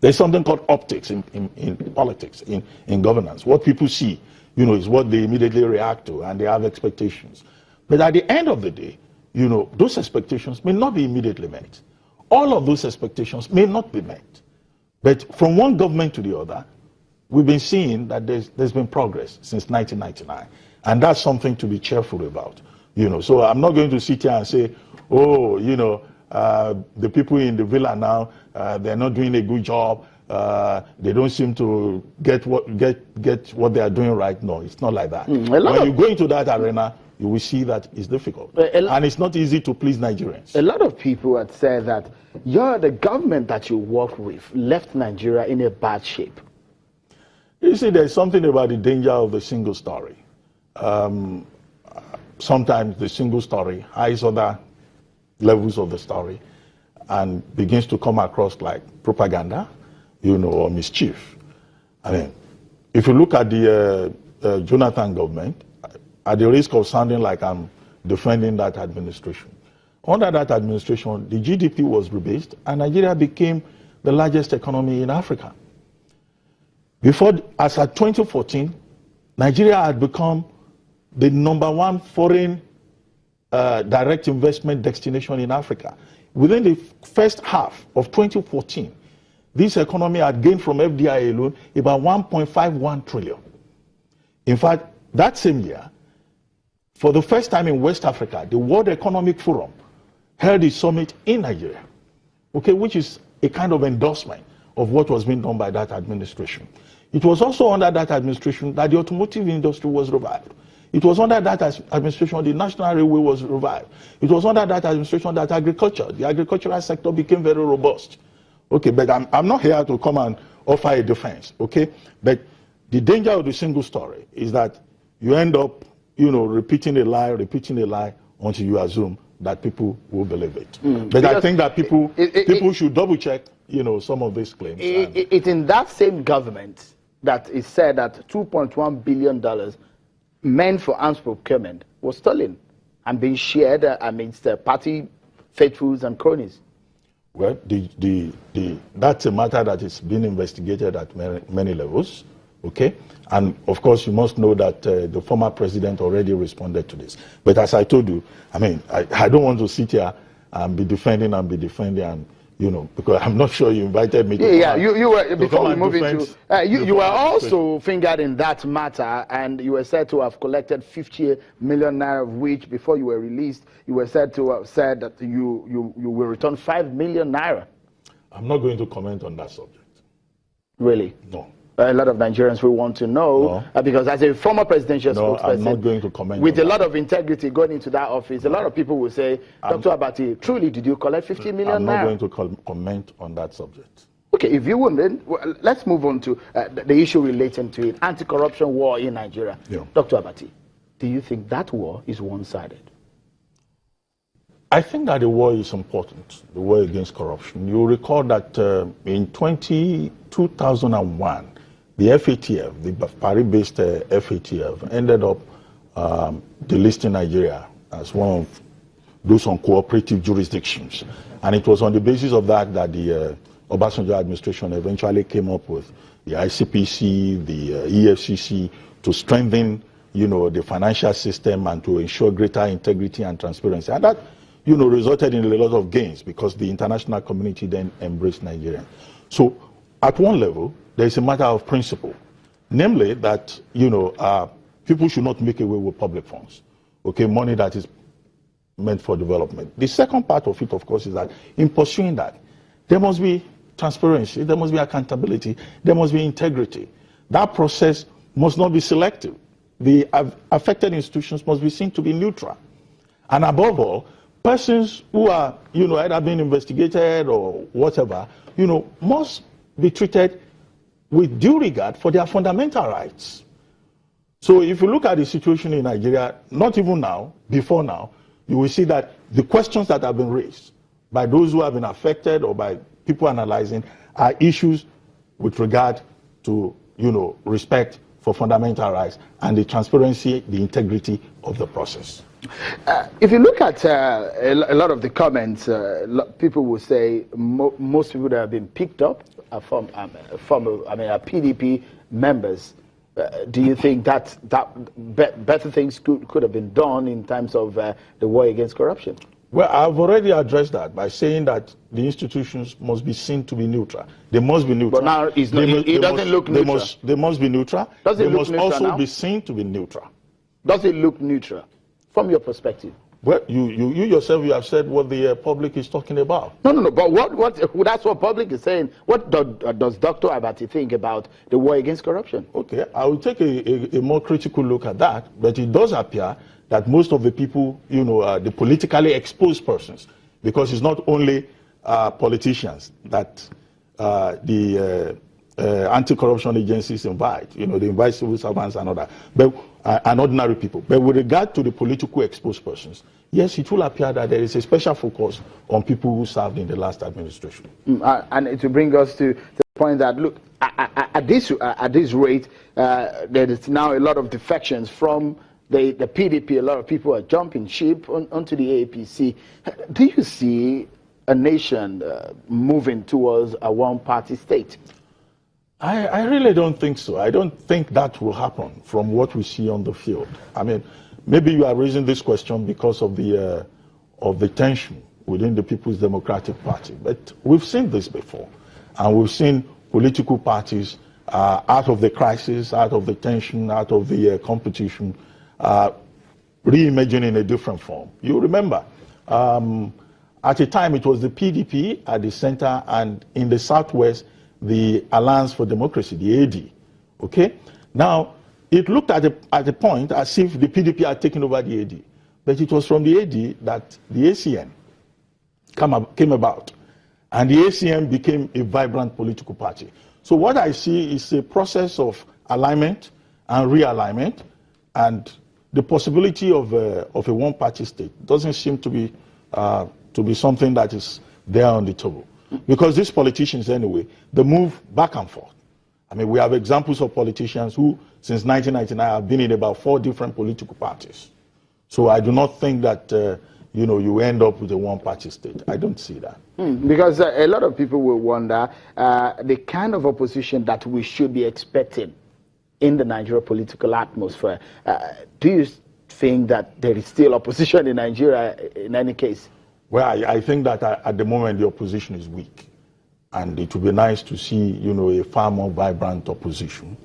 There's something called optics in politics, in governance. What people see, is what they immediately react to, and they have expectations. But at the end of the day, those expectations may not be immediately met. All of those expectations may not be met. But from one government to the other, we've been seeing that there's been progress since 1999. And that's something to be cheerful about. So I'm not going to sit here and say, oh, the people in the villa now, they're not doing a good job. They don't seem to get what they are doing right. No, it's not like that. When you go into that arena, you will see that it's difficult. And it's not easy to please Nigerians. A lot of people had said that the government that you work with left Nigeria in a bad shape. You see, there's something about the danger of the single story. Sometimes the single story hides other levels of the story and begins to come across like propaganda, or mischief. I mean, if you look at the Jonathan government, at the risk of sounding like I'm defending that administration, under that administration, the GDP was rebased and Nigeria became the largest economy in Africa. As at 2014, Nigeria had become the #1 foreign direct investment destination in Africa. Within the first half of 2014, this economy had gained from FDI alone about 1.51 trillion. In fact, that same year, for the first time in West Africa, the World Economic Forum held a summit in Nigeria, which is a kind of endorsement of what was being done by that administration. It was also under that administration that the automotive industry was revived. It was under that administration the National Railway was revived. It was under that administration that the agricultural sector became very robust. But I'm not here to come and offer a defense, But the danger of the single story is that you end up, repeating a lie until you assume that people will believe it. But I think that people should double check, some of these claims. It's in that same government that is said that $2.1 billion meant for arms procurement was stolen and being shared amidst party faithfuls and cronies. Well, that's a matter that is being investigated at many levels, And of course, you must know that the former president already responded to this. But as I told you, I don't want to sit here and be defending and because I'm not sure you invited me to you were, before we move into, you were also fingered in that matter, and you were said to have collected 50 million naira, of which, before you were released, you were said to have said that you will return 5 million naira. I'm not going to comment on that subject. Really? No. A lot of Nigerians will want to know, because as a former presidential spokesperson, I'm not going to comment with a lot of integrity going into that office, a lot of people will say, Dr. Abati, truly, did you collect 50 million I'm not going to comment on that subject. Okay, if you wouldn't, then let's move on to the issue relating to it, anti-corruption war in Nigeria. Yeah. Dr. Abati, do you think that war is one-sided? I think that the war is important, the war against corruption. You recall that in 2001, the FATF, the Paris-based FATF, ended up delisting Nigeria as one of those uncooperative jurisdictions. And it was on the basis of that that the Obasanjo administration eventually came up with the ICPC, the EFCC, to strengthen, the financial system and to ensure greater integrity and transparency. And that, resulted in a lot of gains because the international community then embraced Nigeria. So at one level, there is a matter of principle, namely that, people should not make away with public funds, money that is meant for development. The second part of it, of course, is that in pursuing that, there must be transparency, there must be accountability, there must be integrity. That process must not be selective. The affected institutions must be seen to be neutral. And above all, persons who are, either being investigated or whatever, must be treated with due regard for their fundamental rights. So if you look at the situation in Nigeria, not even now, before now, you will see that the questions that have been raised by those who have been affected or by people analyzing are issues with regard to, respect for fundamental rights and the transparency, the integrity of the process. If you look at a lot of the comments, people will say most people that have been picked up PDP members, do you think that better things could have been done in terms of the war against corruption? Well, I've already addressed that by saying that the institutions must be seen to be neutral. They must be neutral. But now it doesn't look neutral. They must be neutral. Does it they look must neutral also now? be seen to be neutral. Does it look neutral from your perspective? Well, you yourself, you have said what the public is talking about. No. But that's what public is saying. What does Dr. Abati think about the war against corruption? Okay, I will take a more critical look at that. But it does appear that most of the people, the politically exposed persons, because it's not only politicians that the anti-corruption agencies invite. They invite civil servants and other, and ordinary people. But with regard to the politically exposed persons, yes, it will appear that there is a special focus on people who served in the last administration. And it will bring us to the point that, look, at this rate, there is now a lot of defections from the PDP. A lot of people are jumping ship onto the APC. Do you see a nation moving towards a one-party state? I really don't think so. I don't think that will happen from what we see on the field. I mean, maybe you are raising this question because of the tension within the People's Democratic Party. But we've seen this before. And we've seen political parties out of the crisis, out of the tension, out of the competition, re-emerging in a different form. You remember, at a time it was the PDP at the center, and in the Southwest, the Alliance for Democracy, the AD. Okay? Now, it looked at a point as if the PDP had taken over the AD. But it was from the AD that the ACN came about. And the ACN became a vibrant political party. So what I see is a process of alignment and realignment, and the possibility of a one-party state doesn't seem to be something that is there on the table. Because these politicians, anyway, they move back and forth. I mean, we have examples of politicians who, since 1999, have been in about 4 different political parties. So I do not think that, you end up with a one-party state. I don't see that. Because a lot of people will wonder the kind of opposition that we should be expecting in the Nigeria political atmosphere. Do you think that there is still opposition in Nigeria in any case? Well, I think that at the moment the opposition is weak. And it would be nice to see, a far more vibrant opposition.